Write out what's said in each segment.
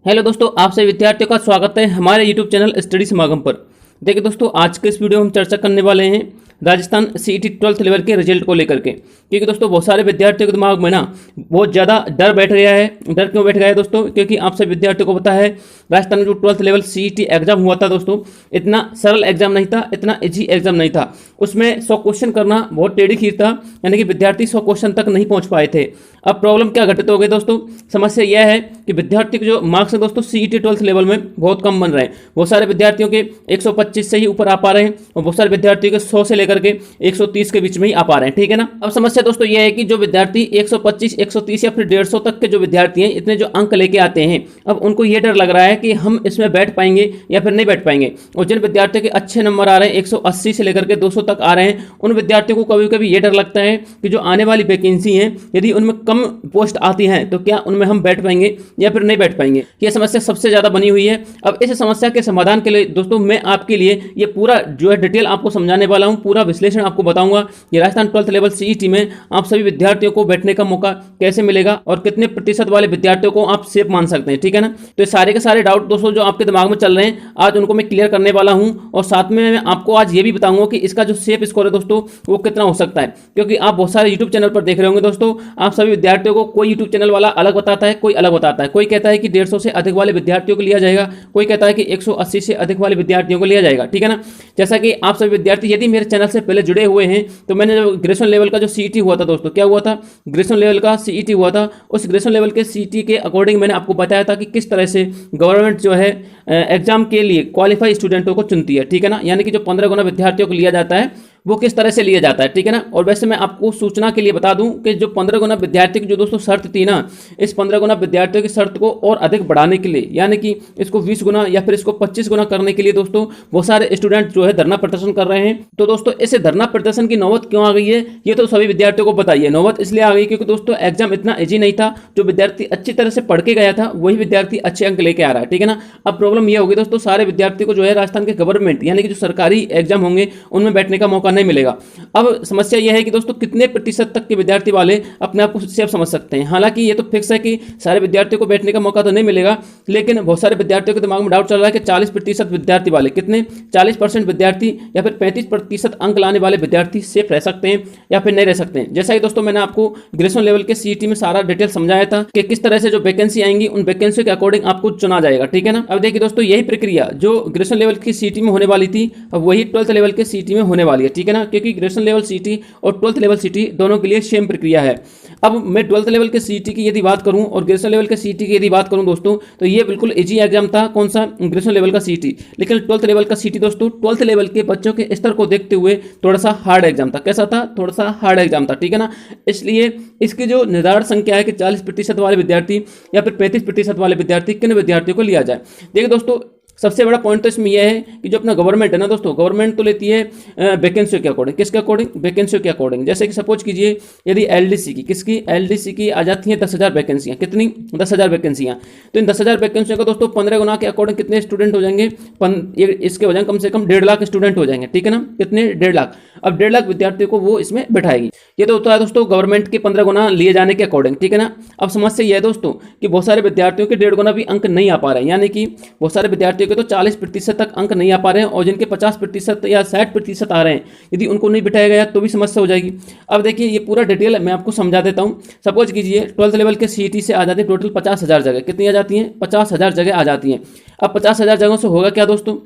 Hello दोस्तों, आप सभी विद्यार्थियों का स्वागत है हमारे यूट्यूब चैनल स्टडी समागम पर। देखिए दोस्तों, आज के इस वीडियो में हम चर्चा करने वाले हैं राजस्थान सीईटी 12th लेवल के रिजल्ट को लेकर के, क्योंकि दोस्तों बहुत सारे विद्यार्थियों के दिमाग में ना बहुत ज़्यादा डर बैठ गया है। डर क्यों बैठ गया है दोस्तों? क्योंकि आप सभी विद्यार्थियों को पता है राजस्थान में जो 12th लेवल सीईटी एग्जाम हुआ था दोस्तों, इतना सरल एग्जाम नहीं था, इतना ईजी एग्जाम नहीं था। उसमें 100 क्वेश्चन करना बहुत टेढ़ी खीर था, यानी कि विद्यार्थी 100 क्वेश्चन तक नहीं पहुंच पाए थे। अब प्रॉब्लम क्या घटित हो गई दोस्तों? समस्या यह है कि विद्यार्थी के जो मार्क्स है दोस्तों सीईटी 12th लेवल में बहुत कम बन रहे हैं। बहुत सारे विद्यार्थियों के 125 से ही ऊपर आ पा रहे हैं और बहुत सारे विद्यार्थियों के 100 से लेकर के 130 के बीच में ही आ पा रहे हैं। ठीक है ना। अब समस्या दोस्तों यह है कि जो विद्यार्थी 125, 130 या फिर 150 तक के जो विद्यार्थी हैं, इतने जो अंक लेके आते हैं, अब उनको ये डर लग रहा है कि हम इसमें बैठ पाएंगे या फिर नहीं बैठ पाएंगे। और जिन विद्यार्थियों के अच्छे नंबर आ रहे हैं, 180 से लेकर के 200 तक आ रहे हैं, उन विद्यार्थियों को कभी कभी ये डर लगता है कि जो आने वाली वैकेंसी है, यदि उनमें कम पोस्ट आती हैं तो क्या उनमें हम बैठ पाएंगे या फिर नहीं बैठ पाएंगे। यह समस्या सबसे ज्यादा बनी हुई है। अब इस समस्या के समाधान के लिए दोस्तों मैं आपके लिए ये पूरा जो है डिटेल आपको समझाने वाला हूं, पूरा विश्लेषण आपको बताऊंगा कि राजस्थान 12th लेवल सीईटी में आप सभी विद्यार्थियों को बैठने का मौका कैसे मिलेगा और कितने प्रतिशत वाले विद्यार्थियों को आप सेफ मान सकते हैं। ठीक है ना। तो ये सारे के सारे डाउट दोस्तों जो आपके दिमाग में चल रहे हैं, आज उनको मैं क्लियर करने वाला हूं और साथ में मैं आपको आज ये भी बताऊंगा कि इसका जो सेफ स्कोर है दोस्तों वो कितना हो सकता है। क्योंकि आप बहुत सारे यूट्यूब चैनल पर देख रहे होंगे दोस्तों, आप सभी विद्यार्थियों को कोई यूट्यूब चैनल वाला अलग बताता है, कोई अलग बताता है। कोई कहता है कि 150 से अधिक वाले विद्यार्थियों को लिया जाएगा, कोई कहता है कि 180 से अधिक वाले विद्यार्थियों को लिया जाएगा। ठीक है ना। जैसा कि आप सभी विद्यार्थी यदि मेरे चैनल से पहले जुड़े हुए हैं तो मैंने जो ग्रेजुएशन लेवल का जो सीईटी हुआ था दोस्तों, क्या हुआ था? ग्रेजुएशन लेवल का सीईटी हुआ था। उस ग्रेजुएशन लेवल के सीईटी के अकॉर्डिंग मैंने आपको बताया था कि किस तरह से गवर्नमेंट जो है एग्जाम के लिए क्वालिफाई स्टूडेंटों को चुनती है। ठीक है ना। यानी कि जो 15 गुना विद्यार्थियों को लिया जाता है वो किस तरह से लिया जाता है। ठीक है ना। और वैसे मैं आपको सूचना के लिए बता दूं कि जो 15 गुना विद्यार्थी की जो दोस्तों शर्त थी ना, इस 15 गुना विद्यार्थियों की शर्त को और अधिक बढ़ाने के लिए, यानी कि इसको 20 गुना या फिर इसको 25 गुना करने के लिए दोस्तों बहुत सारे स्टूडेंट जो है धरना प्रदर्शन कर रहे हैं। तो दोस्तों इसे धरना प्रदर्शन की नौबत क्यों आ गई है, ये तो सभी विद्यार्थियों को बताइए। नौबत इसलिए आ गई क्योंकि दोस्तों एग्जाम इतना ईजी नहीं था। जो विद्यार्थी अच्छी तरह से पढ़ के गया था वही विद्यार्थी अच्छे अंक लेके आ रहा है। ठीक है ना। अब प्रॉब्लम यह होगी दोस्तों, सारे विद्यार्थी को जो है राजस्थान के गवर्नमेंट यानी कि जो सरकारी एग्जाम होंगे उनमें बैठने का मौका नहीं मिलेगा। अब समस्या यह है कि दोस्तों कितने प्रतिशत तक के विद्यार्थी वाले अपने आप को सेफ समझ सकते हैं। हालांकि ये तो फिक्स है कि सारे विद्यार्थियों को बैठने का मौका तो नहीं मिलेगा, लेकिन बहुत सारे विद्यार्थियों के दिमाग में डाउट चल रहा है कि 40% विद्यार्थी वाले, कितने 40% विद्यार्थी या फिर 35% अंक लाने वाले विद्यार्थी सेफ रह सकते हैं या फिर नहीं रह सकते हैं। जैसा कि दोस्तों मैंने आपको ग्रेजुएशन लेवल के सीईटी में सारा डिटेल समझाया था कि किस तरह से जो वैकेंसी आएंगी उन वैकेंसी के अकॉर्डिंग आपको चुना जाएगा। ठीक है ना। अब देखिए दोस्तों, यही प्रक्रिया जो ग्रेजुएशन लेवल की सीईटी में होने वाली थी अब वही 12th लेवल के सीईटी में होने वाली है। ठीक है ना। क्योंकि ग्रेजुएशन लेवल सीईटी और 12th लेवल सीईटी दोनों के लिए सेम प्रक्रिया है। अब मैं 12th लेवल के सीईटी की यदि बात करूं और ग्रेजुएशन लेवल के सीईटी की यदि बात करूं दोस्तों, तो ये बिल्कुल इजी एग्जाम था। कौन सा? ग्रेजुएशन लेवल का सीईटी। लेकिन 12th लेवल का सीईटी दोस्तों 12th लेवल के बच्चों के स्तर को देखते हुए थोड़ा सा हार्ड एग्जाम था। कैसा था? थोड़ा सा हार्ड एग्जाम था। ठीक है ना। इसलिए इसकी जो निर्धारण संख्या है कि 40% वाले विद्यार्थी या फिर 35% वाले विद्यार्थी, किन विद्यार्थियों को लिया जाए। देखिए दोस्तों, सबसे बड़ा पॉइंट तो इसमें यह है कि जो अपना गवर्नमेंट है ना दोस्तों, गवर्नमेंट तो लेती है वैकेंसी के अकॉर्डिंग। किसके अकॉर्डिंग? वैकेंसी के अकॉर्डिंग। जैसे कि सपोज कीजिए यदि एलडीसी की, किसकी? एलडीसी की आ जाती हैं 10,000 वैकेंसियाँ। कितनी? 10,000 वैकेंसियाँ। तो इन 10,000 वैकेंसियों का दोस्तों 15 गुना के अकॉर्डिंग कितने स्टूडेंट हो जाएंगे? इसके हो जाएंगे कम से कम 1.5 लाख स्टूडेंट हो जाएंगे। ठीक है ना। कितने? 1.5 लाख। अब 1.5 लाख विद्यार्थियों को वो इसमें बैठाएगी। ये तो होता है दोस्तों गवर्नमेंट के 15 गुना लिए जाने के अकॉर्डिंग। ठीक है ना। अब समस्या यह है दोस्तों कि बहुत सारे विद्यार्थियों के 1.5 गुना भी अंक नहीं आ पा रहे हैं, यानी कि बहुत सारे विद्यार्थियों के तो 40% तक अंक नहीं आ पा रहे हैं और जिनके 50% या 60% आ रहे हैं, यदि उनको नहीं बिठाया गया तो भी समस्या हो जाएगी। अब देखिए ये पूरा डिटेल मैं आपको समझा देता हूं। सपोज कीजिए 12th लेवल के सीईटी से आ जाती है टोटल 50,000 जगह। कितनी आ जाती हैं? 50,000 जगह आ जाती हैं। अब 50,000 जगहों से होगा क्या दोस्तों?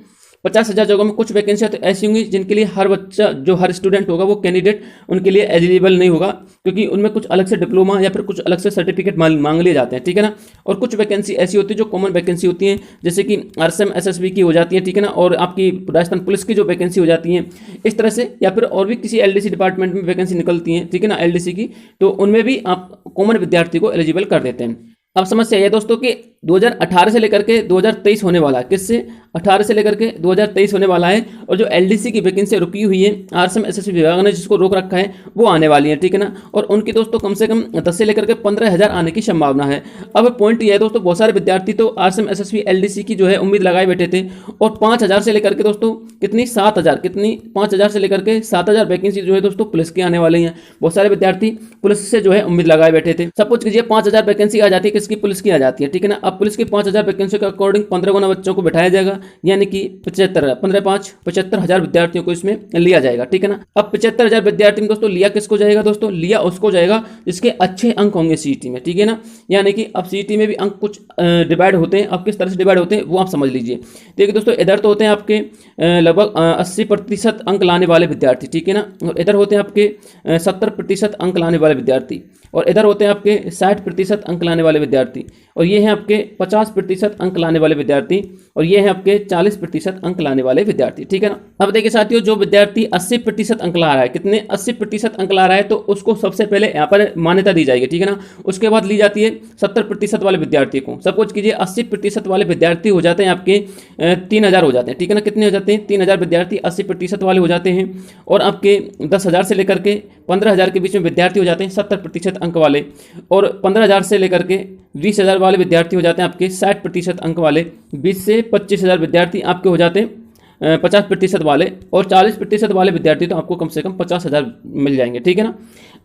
50,000 जगहों में कुछ वैकेंसियाँ तो ऐसी होंगी जिनके लिए हर बच्चा, जो हर स्टूडेंट होगा वो कैंडिडेट उनके लिए एलिजिबल नहीं होगा, क्योंकि उनमें कुछ अलग से डिप्लोमा या फिर कुछ अलग से सर्टिफिकेट मांग लिए जाते हैं। ठीक है ना। और कुछ वैकेंसी ऐसी होती है जो कॉमन वैकेंसी होती हैं, जैसे कि आरएसएम एसएसबी की हो जाती है। ठीक है ना। और आपकी राजस्थान पुलिस की जो वैकेंसी हो जाती है इस तरह से, या फिर और भी किसी एलडीसी डिपार्टमेंट में वैकेंसी निकलती है। ठीक है ना। एलडीसी की, तो उनमें भी आप कॉमन विद्यार्थी को एलिजिबल कर देते हैं। अब समस्या यह दोस्तों कि 2018 से लेकर के 2023 होने वाला है। किससे? 18 से लेकर के 2023 होने वाला है। और जो एलडीसी की वैकेंसी रुकी हुई है आरएसएम एसएसबी विभाग ने जिसको रोक रखा है वो आने वाली है। ठीक है ना। और उनकी दोस्तों कम से कम 10 से लेकर के 15,000 आने की संभावना है। अब पॉइंट यह है दोस्तों, बहुत सारे विद्यार्थी तो आरएसएम एसएसबी एलडीसी की जो है उम्मीद लगाए बैठे थे और 5,000 से लेकर के दोस्तों कितनी? 7,000। कितनी? 5,000 से लेकर के 7,000 वैकेंसी जो है दोस्तों पुलिस की आने वाली है। बहुत सारे विद्यार्थी पुलिस से जो है उम्मीद लगाए बैठे थे। सपोज कीजिए 5,000 वैकेंसी आ जाती है किसकी, पुलिस की आ जाती है, ठीक है ना। अब पुलिस की 5000 वैकेंसी के अकॉर्डिंग 15 गुना बच्चों को बैठाया जाएगा, यानी कि 75,000 विद्यार्थियों को इसमें लिया जाएगा, ठीक है ना। अब 75,000 विद्यार्थी में दोस्तों लिया किसको जाएगा, दोस्तों लिया उसको जाएगा जिसके अच्छे अंक होंगे सीईटी में, ठीक है ना। यानी कि अब सीईटी में भी अंक कुछ डिवाइड होते हैं, अब किस तरह से डिवाइड होते हैं वो आप समझ लीजिए। देखिए दोस्तों, इधर तो होते हैं आपके लगभग 80% अंक लाने वाले विद्यार्थी, ठीक है ना, और इधर होते हैं आपके 70% अंक लाने वाले विद्यार्थी, और इधर होते हैं आपके 60% अंक लाने वाले विद्यार्थी, और ये हैं आपके 50% अंक लाने वाले विद्यार्थी, और ये हैं आपके 40% अंक लाने वाले विद्यार्थी, ठीक है ना। अब देखिए साथियों, जो विद्यार्थी 80% अंक ला रहा है, कितने 80% अंक ला रहा है, तो उसको सबसे पहले यहाँ पर मान्यता दी जाएगी, ठीक है ना। उसके बाद ली जाती है 70% वाले विद्यार्थी को। सपोज कीजिए 80% वाले विद्यार्थी हो जाते हैं आपके 3000 हो जाते हैं, ठीक है ना। कितने हो जाते हैं, 3000 विद्यार्थी 80% वाले हो जाते हैं, और आपके 10,000 से लेकर के 15,000 के बीच में विद्यार्थी हो जाते हैं 70% अंक वाले, और 15,000 से लेकर के 20,000 वाले विद्यार्थी हो जाते हैं आपके 60% अंक वाले, 20 से 25,000 विद्यार्थी आपके हो जाते हैं 50% वाले, और 40% वाले विद्यार्थी तो आपको कम से कम 50,000 मिल जाएंगे, ठीक है ना।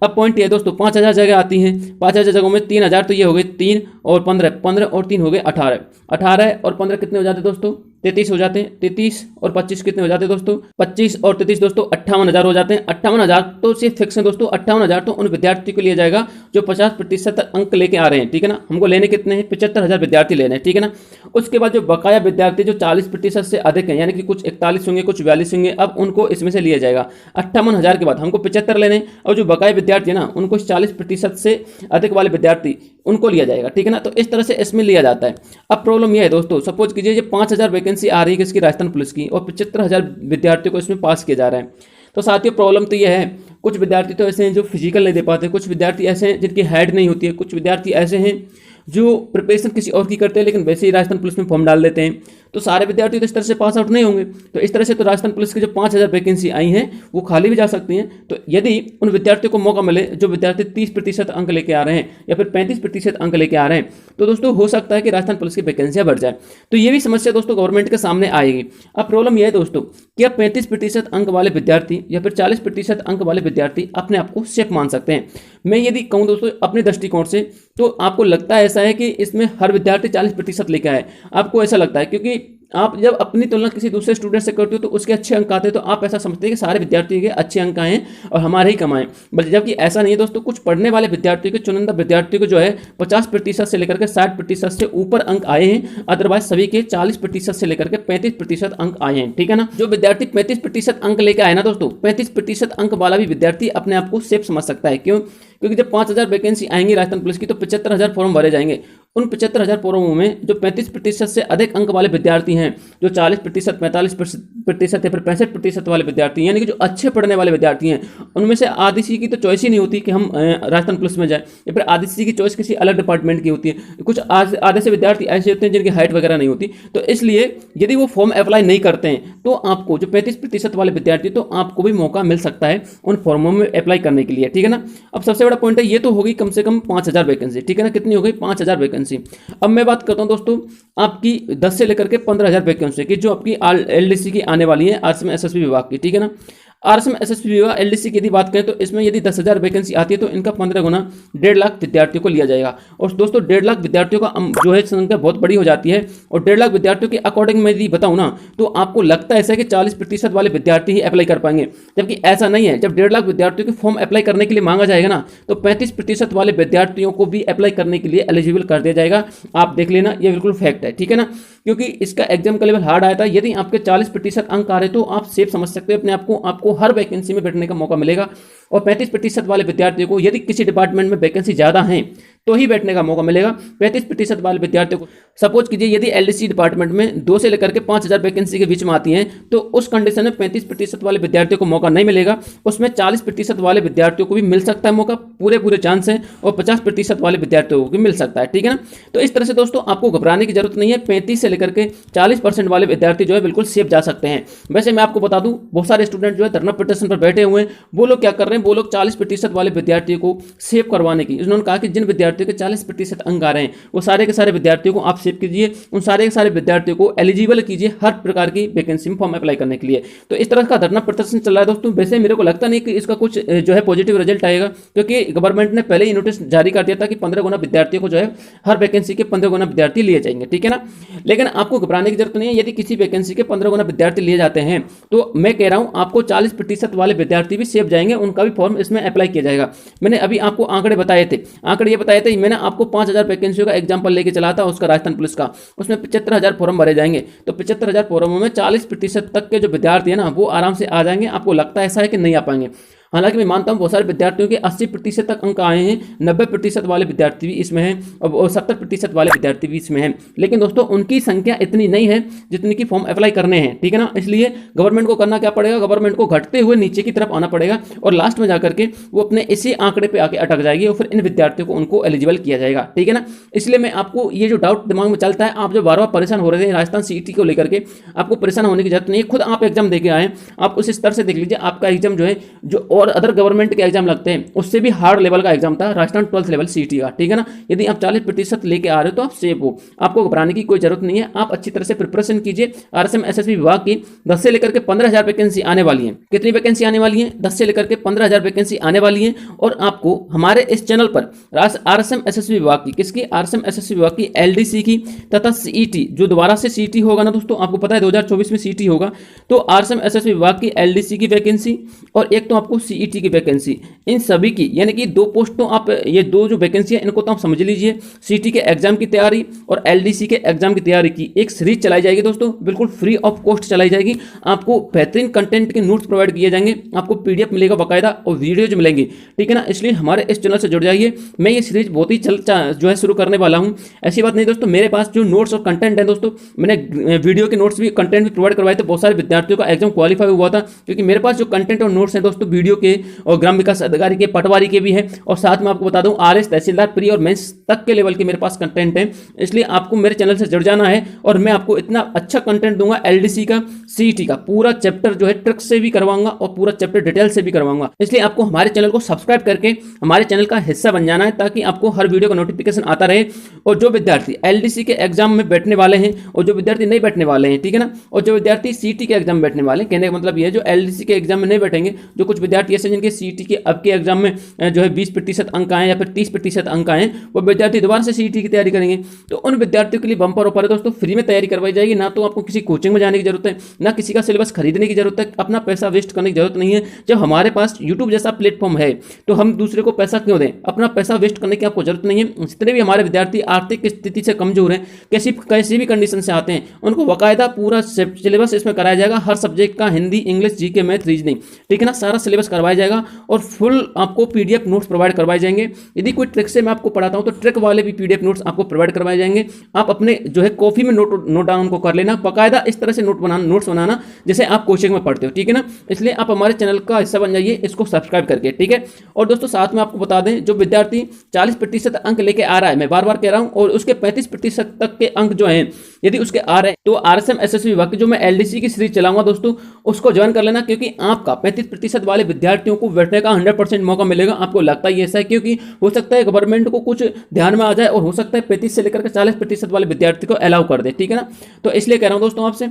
अब पॉइंट ये दोस्तों, 5,000 जगह आती हैं, 5,000 जगहों में 3,000 तो ये हो गए 3 और 15 और 3 हो गए 18 और 15 कितने हो जाते हैं दोस्तों, 33 हो जाते हैं। 33 और 25 कितने हो जाते हैं दोस्तों, 25 और 33 दोस्तों 58,000 हो जाते हैं। 58,000 तो सिर्फ फिक्स है दोस्तों, 58,000 तो उन विद्यार्थी को लिया जाएगा जो 50% अंक लेके आ रहे हैं, ठीक है ना। हमको लेने कितने हैं, 75,000 विद्यार्थी लेने हैं, ठीक है ना। उसके बाद जो बकाया विद्यार्थी जो 40% से अधिक हैं, यानी कि कुछ 41 होंगे, कुछ 42 होंगे, अब उनको इसमें से लिया जाएगा। 58,000 के बाद हमको 75 लेने, और जो बकाया विद्यार्थी है ना, उनको 40% से अधिक वाले विद्यार्थी उनको लिया जाएगा, ठीक है ना। तो इस तरह से इसमें लिया जाता है। अब प्रॉब्लम यह है दोस्तों, सपोज कीजिए ये 5,000 वैकेंसी आ रही है किसकी, राजस्थान पुलिस की, और 75,000 विद्यार्थियों को इसमें पास किया जा रहा है। तो साथियों प्रॉब्लम तो यह है, कुछ विद्यार्थी तो ऐसे हैं जो फिजिकल नहीं दे पाते, कुछ विद्यार्थी ऐसे हैं जिनकी हाइट नहीं होती है, कुछ विद्यार्थी ऐसे हैं जो प्रिपरेशन किसी और की करते हैं लेकिन वैसे ही राजस्थान पुलिस में फॉर्म डाल देते हैं। तो सारे विद्यार्थी तो इस तरह से पास आउट नहीं होंगे। तो इस तरह से तो राजस्थान पुलिस की जो 5,000 वैकेंसी आई हैं वो खाली भी जा सकती हैं। तो यदि उन विद्यार्थियों को मौका मिले जो विद्यार्थी 30% अंक लेके आ रहे हैं या फिर 35% अंक लेके आ रहे हैं, तो दोस्तों हो सकता है कि राजस्थान पुलिस की वैकेंसियां बढ़ जाए। तो ये भी समस्या दोस्तों गवर्नमेंट के सामने आएगी। अब प्रॉब्लम यह है दोस्तों कि अब 35% अंक वाले विद्यार्थी या फिर 40% अंक वाले विद्यार्थी अपने आप को सेफ मान सकते हैं। मैं यदि कहूँ दोस्तों अपने दृष्टिकोण से, तो आपको लगता है ऐसा है कि इसमें हर विद्यार्थी 40% लेकर आए, आपको ऐसा लगता है, क्योंकि आप जब अपनी तुलना किसी दूसरे स्टूडेंट से करते हो तो उसके अच्छे अंक आते हैं, तो आप ऐसा समझते हैं कि सारे विद्यार्थियों के अच्छे अंक आए हैं और हमारे ही कम आए, बल्कि जबकि ऐसा नहीं है दोस्तों। कुछ पढ़ने वाले विद्यार्थियों के, चुनिंदा विद्यार्थियों को जो है 50% से लेकर के 60% से ऊपर अंक आए हैं, अदरवाइज सभी के 40% से लेकर के 35% अंक आए हैं, ठीक है ना। जो विद्यार्थी 35% अंक लेकर आए ना दोस्तों, 35% अंक वाला भी विद्यार्थी अपने आप को सेफ समझ सकता है। क्यों? क्योंकि जब 5,000 वैकेंसी आएंगी राजस्थान पुलिस की तो 75,000 फॉर्म भरे जाएंगे। उन 75,000 फॉर्मों में जो 35% से अधिक अंक वाले विद्यार्थी हैं, जो 40%, 45% या फिर 65% वाले विद्यार्थी, यानी कि जो अच्छे पढ़ने वाले विद्यार्थी हैं, उनमें से आधी सी की तो चॉइस ही नहीं होती कि हम राजस्थान पुलिस में जाए, या फिर आधी सी की चॉइस किसी अलग डिपार्टमेंट की होती है। कुछ आधे से विद्यार्थी ऐसे होते हैं जिनकी हाइट वगैरह नहीं होती। तो इसलिए यदि वो फॉर्म अप्लाई नहीं करते हैं तो आपको जो 35% वाले विद्यार्थी, तो आपको भी मौका मिल सकता है उन फॉर्मों में अप्लाई करने के लिए, ठीक है ना। अब सबसे बड़ा पॉइंट है, ये तो होगी कम से कम 5,000 वैकेंसी, ठीक है ना। कितनी हो गई? 5,000 वैकेंसी। अब मैं बात करता हूं दोस्तों आपकी 10 से लेकर के 15,000 वैकेंसी की, जो आपकी एलडीसी की आने वाली है, आरएसएम एसएसबी विभाग की, ठीक है ना। आरएसएम एसएसबी विभाग एलडीसी की यदि बात करें तो इसमें यदि 10,000 वैकेंसी आती है तो इनका 15 गुना 1.5 लाख विद्यार्थियों को लिया जाएगा। और दोस्तों 1.5 लाख विद्यार्थियों का जो है संख्या बहुत बड़ी हो जाती है, और 1.5 लाख विद्यार्थियों के अकॉर्डिंग मैं यदि बताऊं ना, तो आपको लगता है ऐसा है कि 40% वाले विद्यार्थी ही अप्लाई कर पाएंगे, जबकि ऐसा नहीं है। जब 1.5 लाख विद्यार्थियों के फॉर्म अप्लाई करने के लिए मांगा जाएगा ना, तो 35% वाले विद्यार्थियों को भी अप्लाई करने के लिए एलिजिबल कर दिया जाएगा। आप देख लेना, ये बिल्कुल फैक्ट है, ठीक है ना। क्योंकि इसका एग्जाम का लेवल हार्ड आया था। यदि आपके 40% अंक आ रहे तो आप सेफ समझ सकते हो अपने आप को, आपको हर वैकेंसी में बैठने का मौका मिलेगा। और 35% वाले विद्यार्थियों को यदि किसी डिपार्टमेंट में वैकेंसी ज़्यादा है तो ही बैठने का मौका मिलेगा। 35% वाले विद्यार्थियों को, सपोज कीजिए यदि एलडीसी डिपार्टमेंट में 2 से लेकर के 5,000 वैकेंसी के बीच में आती हैं, तो उस कंडीशन में 35% वाले विद्यार्थियों को मौका नहीं मिलेगा, उसमें 40% वाले विद्यार्थियों को भी मिल सकता है मौका, पूरे चांस है, और 50% वाले विद्यार्थियों को भी मिल सकता है, ठीक है ना। तो इस तरह से दोस्तों आपको घबराने की जरूरत नहीं है। 35 से लेकर के 40% वाले विद्यार्थी जो है बिल्कुल सेफ जा सकते हैं। वैसे मैं आपको बता दूं, बहुत सारे स्टूडेंट जो है धरना पिटीशन पर बैठे हुए हैं, वो लोग क्या कर रहे हैं, रहे हैं वो लोग 40% वाले विद्यार्थियों को सेव करवाने की। उन्होंने कहा कि जिन विद्यार्थियों के 40% अंक आ रहे हैं वो सारे के सारे विद्यार्थियों को आप सेव कीजिए, उन सारे के सारे विद्यार्थियों को एलिजिबल कीजिए हर प्रकार की वैकेंसी में फॉर्म अप्लाई करने के लिए। तो इस तरह का धरना प्रदर्शन चल रहा है दोस्तों। वैसे मेरे को लगता नहीं कि इसका कुछ जो है पॉजिटिव रिजल्ट आएगा, क्योंकि गवर्नमेंट ने पहले ही नोटिस जारी कर दिया था कि 15 गुना विद्यार्थियों को जो है हर वैकेंसी के 15 गुना विद्यार्थी लिए जाएंगे, ठीक है ना। लेकिन आपको घबराने की जरूरत नहीं है। यदि किसी वैकेंसी के 15 गुना विद्यार्थी लिए जाते हैं तो मैं कह रहा हूं आपको 40% वाले विद्यार्थी भी सेव जाएंगे, उनका भी फॉर्म इसमें अप्लाई किया जाएगा। मैंने अभी आपको आंकड़े बताए थे, आंकड़े ये बताए थे, मैंने आपको 5000 वैकेंसियों का एग्जाम्पल लेके चला था उसका, राजस्थान पुलिस का। उसमें 75,000 फॉर्म भरे जाएंगे, तो 75,000 फॉर्मों में 40% तक के जो विद्यार्थी है ना वो आराम से आ जाएंगे। आपको लगता है ऐसा है कि नहीं आ पाएंगे? हालांकि मैं मानता हूं बहुत सारे विद्यार्थियों के 80% तक अंक आए हैं, 90% वाले विद्यार्थी भी इसमें हैं और 70% वाले विद्यार्थी भी इसमें हैं। लेकिन दोस्तों उनकी संख्या इतनी नहीं है जितनी की फॉर्म अप्लाई करने हैं, ठीक है ना। इसलिए गवर्नमेंट को करना क्या पड़ेगा, गवर्नमेंट को घटते हुए नीचे की तरफ आना पड़ेगा और लास्ट में जाकर के वो अपने इसी आंकड़े पर आके अटक जाएगी और फिर इन विद्यार्थियों को उनको एलिजिबल किया जाएगा, ठीक है ना। इसलिए मैं आपको ये जो डाउट दिमाग में चलता है, आप जो बार बार परेशान हो रहे थे राजस्थान सीईटी को लेकर के, आपको परेशान होने की जरूरत नहीं है। खुद आप एग्जाम देके आए, आप उस स्तर से देख लीजिए आपका एग्जाम जो है जो और अदर गवर्नमेंट के एग्जाम लगते हैं उससे भी हार्ड लेवल का एग्जाम था राजस्थान 12th लेवल सीईटी का, ठीक है ना। यदि आप 40% लेके आ रहे हो तो आप सेफ हो, आपको घबराने की कोई जरूरत नहीं है। आप अच्छी तरह से प्रिपरेशन कीजिए। आरएसएम एसएसबी विभाग की 10 से लेकर के 15,000 वैकेंसी आने वाली है। कितनी वैकेंसी आने वाली है? 10 से लेकर के 15,000 वैकेंसी आने वाली है। और आपको हमारे इस चैनल पर आरएसएम एसएसबी विभाग की, किसकी? आरएसएम एसएसबी विभाग की एलडीसी की तथा सीईटी, जो दोबारा से सीईटी होगा ना दोस्तों, आपको पता है 2024 में सीईटी होगा, तो आरएसएम एसएसबी विभाग की एलडीसी की वैकेंसी और एक तो आपको सीईटी की वैकेंसी, इन सभी की, यानी कि 2 पोस्ट, तो आप ये 2 जो वैकेंसी है इनको तो आप समझ लीजिए। सीटी के एग्जाम की तैयारी और एलडीसी के एग्जाम की तैयारी की एक सीरीज चलाई जाएगी दोस्तों, बिल्कुल फ्री ऑफ कॉस्ट चलाई जाएगी। आपको बेहतरीन कंटेंट के नोट्स प्रोवाइड किए जाएंगे, आपको पीडीएफ मिलेगा बाकायदा और वीडियोज मिलेंगी, ठीक है ना। इसलिए हमारे इस चैनल से जुड़ जाइए। मैं ये सीरीज बहुत ही जो है शुरू करने वाला हूँ। ऐसी बात नहीं दोस्तों, मेरे पास जो नोट्स और कंटेंट है दोस्तों, मैंने वीडियो के नोट्स भी, कंटेंट भी प्रोवाइड करवाए थे। बहुत सारे विद्यार्थियों का एग्जाम क्वालिफाई हुआ था, क्योंकि मेरे पास जो कंटेंट और नोट्स हैं दोस्तों वीडियो के और ग्राम विकास अधिकारी के, पटवारी के भी है, और साथ में आपको बता दूं आरएस तहसीलदार प्री और मेंस तक के लेवल के मेरे पास कंटेंट है। इसलिए आपको मेरे चैनल से जुड़ जाना है और मैं आपको इतना अच्छा कंटेंट दूंगा। एलडीसी का, सीईटी का पूरा चैप्टर जो है ट्रिक से भी करवाऊंगा और पूरा चैप्टर डिटेल से भी करवाऊंगा। इसलिए आपको हमारे चैनल को सब्सक्राइब करके हमारे चैनल का हिस्सा बन जाना है, ताकि आपको हर वीडियो का नोटिफिकेशन आता रहे। और जो विद्यार्थी एलडीसी के एग्जाम में बैठने वाले हैं और जो विद्यार्थी नहीं बैठने वाले हैं, ठीक है ना, और जो विद्यार्थी सीईटी के एग्जाम में बैठने वाले हैं, कहने का मतलब यह है जो एलडीसी के एग्जाम में नहीं बैठेंगे, जो कुछ विद्यार्थी ऐसे जिनके सीईटी के अब के एग्जाम में जो है 20% अंक आए या फिर 30% अंक आए, वो विद्यार्थी दोबारा से सीईटी की तैयारी करेंगे। तो उन विद्यार्थियों के लिए बम्पर ऑफर है दोस्तों, फ्री में तैयारी करवाई जाएगी। ना तो आपको किसी कोचिंग में जाने की जरूरत है, ना किसी का सिलेबस खरीदने की जरूरत है, अपना पैसा वेस्ट करने की जरूरत नहीं है। जब हमारे पास यूट्यूब जैसा प्लेटफॉर्म है तो हम दूसरे को पैसा क्यों दें? अपना पैसा वेस्ट करने की आपको जरूरत नहीं है। जितने भी हमारे विद्यार्थी आर्थिक स्थिति से कमजोर हैं, कैसी भी कंडीशन से आते हैं, उनको बाकायदा पूरा सिलेबस इसमें कराया जाएगा, हर सब्जेक्ट का, Hindi, English, GK, math, reasoning, ठीक है ना, सारा सिलेबस करवाया जाएगा और फुल आपको पीडीएफ नोट्स प्रोवाइड करवाए जाएंगे। यदि कोई ट्रिक से मैं आपको पढ़ाता हूं तो ट्रिक वाले भी पीडीएफ नोट्स आपको प्रोवाइड करवाए जाएंगे। आप अपने जो है कॉपी में नोट डाउन को कर लेना, बाकायदा इस तरह से नोट्स बनाना जैसे आप कोचिंग में पढ़ते हो, ठीक है ना। इसलिए आप हमारे चैनल का हिस्सा बन जाइए इसको सब्सक्राइब करके, ठीक है। और दोस्तों साथ में आपको बता दें, जो विद्यार्थी 40% अंक लेके आ रहा है, मैं बार बार कह रहा हूं, और उसके 35% तक के अंक जो हैं यदि उसके आ रहे हैं, तो आरएसएम एसएसबी विभाग की जो मैं एलडीसी की सीरीज चलाऊंगा दोस्तों, उसको ज्वाइन कर लेना, क्योंकि आपका 35% वाले विद्यार्थियों को बैठने का 100% मौका मिलेगा। आपको लगता ही ऐसा है, क्योंकि हो सकता है गवर्नमेंट को कुछ ध्यान में आ जाए और हो सकता है 35 से लेकर 40% वाले विद्यार्थी को अलाउ कर दे, ठीक है ना। तो इसलिए कह रहा हूं दोस्तों आपसे,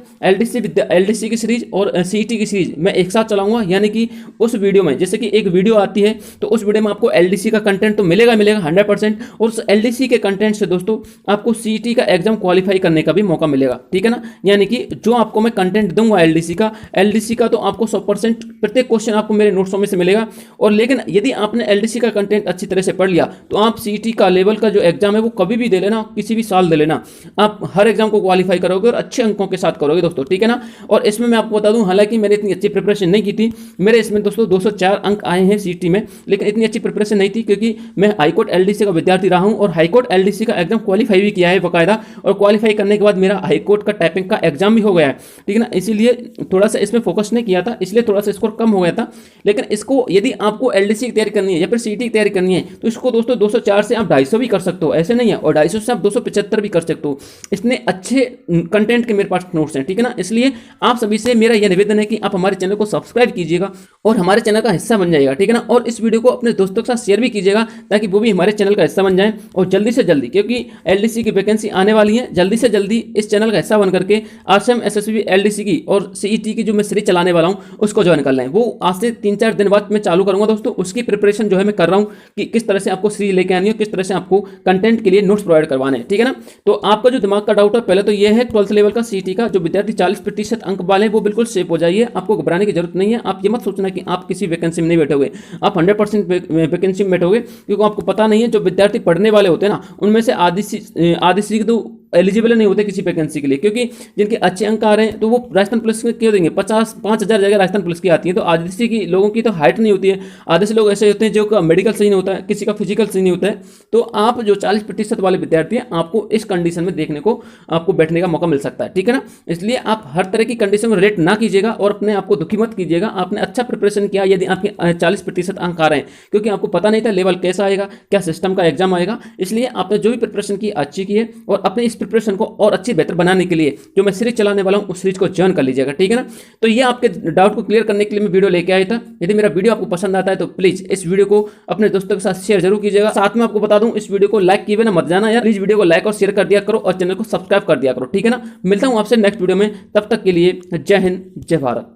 एलडीसी की सीरीज और सीईटी की सीरीज मैं एक साथ चलाऊंगा, यानी कि उस वीडियो में, जैसे कि एक वीडियो आती है तो उस वीडियो में आपको एलडीसी का कंटेंट तो मिलेगा 100%, और उस एलडीसी के कंटेंट से दोस्तों आपको सीईटी का एग्जाम क्वालिफाई करने का भी मौका मिलेगा, ठीक है ना। यानी कि जो आपको मैं कंटेंट दूंगा एलडीसी का तो आपको 100% प्रत्येक क्वेश्चन आपको मेरे नोट्सों में से मिलेगा। और लेकिन यदि आपने एलडीसी का कंटेंट अच्छी तरह से पढ़ लिया तो आप सीईटी का लेवल का जो एग्जाम है वो कभी भी दे लेना, किसी भी साल दे लेना, आप हर एग्जाम को क्वालिफाई करोगे और अच्छे अंकों के साथ करोगे दोस्तों, ठीक है ना। और इसमें मैं आपको बता दूं, हालांकि मैंने इतनी अच्छी प्रिपरेशन नहीं की थी, मेरे इसमें दोस्तों 204 अंक आए हैं सीईटी में, लेकिन इतनी अच्छी प्रिपरेशन नहीं थी, क्योंकि मैं हाईकोर्ट एलडीसी का विद्यार्थी रहा हूं और हाईकोर्ट एलडीसी का एग्जाम क्वालिफाई भी किया है बाकायदा, और क्वालिफाई करने के बाद बाद मेरा हाई कोर्ट का टाइपिंग का एग्जाम भी हो गया है, ठीक है ना, इसीलिए थोड़ा सा इसमें फोकस नहीं किया था, इसलिए थोड़ा सा स्कोर कम हो गया था। लेकिन इसको यदि आपको एलडीसी की तैयारी करनी है या फिर सीईटी की तैयारी करनी है तो इसको दोस्तों 204 से आप 250 भी कर सकते हो, ऐसे नहीं है, और 250 से आप 275 भी कर सकते हो। इतने अच्छे कंटेंट के मेरे पास नोट्स हैं, ठीक है ना। इसलिए आप सभी से मेरा यह निवेदन है कि आप हमारे चैनल को सब्सक्राइब कीजिएगा और हमारे चैनल का हिस्सा बन जाएगा, ठीक है ना। और इस वीडियो को अपने दोस्तों के साथ शेयर भी कीजिएगा ताकि वो भी हमारे चैनल का हिस्सा बन जाए, और जल्दी से जल्दी, क्योंकि एलडीसी की वैकेंसी आने वाली है, जल्दी से जल्दी इस चैनल का हिस्सा बन करके आरसीएम एसएसबी एलडीसी की और सीईटी की जो मैं सीरीज चलाने वाला हूं उसको ज्वाइन कर लें। वो आज से 3-4 दिन बाद मैं चालू करूंगा दोस्तों, उसकी प्रिपरेशन जो है मैं कर रहा हूं कि किस तरह से आपको सीरीज लेके आनी है, किस तरह से आपको कंटेंट के लिए नोट्स प्रोवाइड करवाने हैं, ठीक है ना। तो आपका जो दिमाग का डाउट है पहले तो ये है 12th लेवल का सीईटी का जो विद्यार्थी 40% अंक वाले हैं वो बिल्कुल सेफ हो जाइए, आपको घबराने की जरूरत नहीं है। आप ये मत सोचना कि आप किसी वैकेंसी में नहीं बैठोगे, आप 100% वैकेंसी में बैठोगे, क्योंकि आपको पता नहीं है जो विद्यार्थी पढ़ने वाले होते हैं ना उनमें से आधी सी तो एलिजिबल नहीं होते किसी वैकेंसी के लिए, क्योंकि जिनके अच्छे अंक आ रहे हैं तो वो राजस्थान पुलिस में क्यों देंगे, 5,000 जगह राजस्थान पुलिस की आती है, तो आदिवासी की लोगों की तो हाइट नहीं होती है, आधे से लोग ऐसे होते हैं जो का मेडिकल सही नहीं होता है, किसी का फिजिकल सही नहीं होता है। तो आप जो 40% वाले विद्यार्थी हैं आपको इस कंडीशन में देखने को आपको बैठने का मौका मिल सकता है, ठीक है ना। इसलिए आप हर तरह की कंडीशन में रिलेट ना कीजिएगा और अपने आपको दुखी मत कीजिएगा। आपने अच्छा प्रिपरेशन किया यदि आपके 40% अंक आ रहे हैं, क्योंकि आपको पता नहीं था लेवल कैसा आएगा, क्या सिस्टम का एग्जाम आएगा, इसलिए आपने जो भी प्रिपरेशन की अच्छी की है, और अपने इस प्रिपरेशन को और अच्छी बेहतर बनाने के लिए जो मैं सीरीज चलाने वाला हूं उस सीरीज को ज्वाइन कर लीजिएगा, ठीक है ना। तो ये आपके डाउट को क्लियर करने के लिए मैं वीडियो लेके आया था। यदि मेरा वीडियो आपको पसंद आता है तो प्लीज इस वीडियो को अपने दोस्तों के साथ शेयर जरूर कीजिएगा। साथ में आपको बता दूं इस वीडियो को लाइक किए बिना मत जाना यार, प्लीज वीडियो को लाइक और शेयर कर दिया करो और चैनल को सब्सक्राइब कर दिया करो, ठीक है ना। मिलता हूं आपसे नेक्स्ट वीडियो में, तब तक के लिए जय हिंद जय भारत।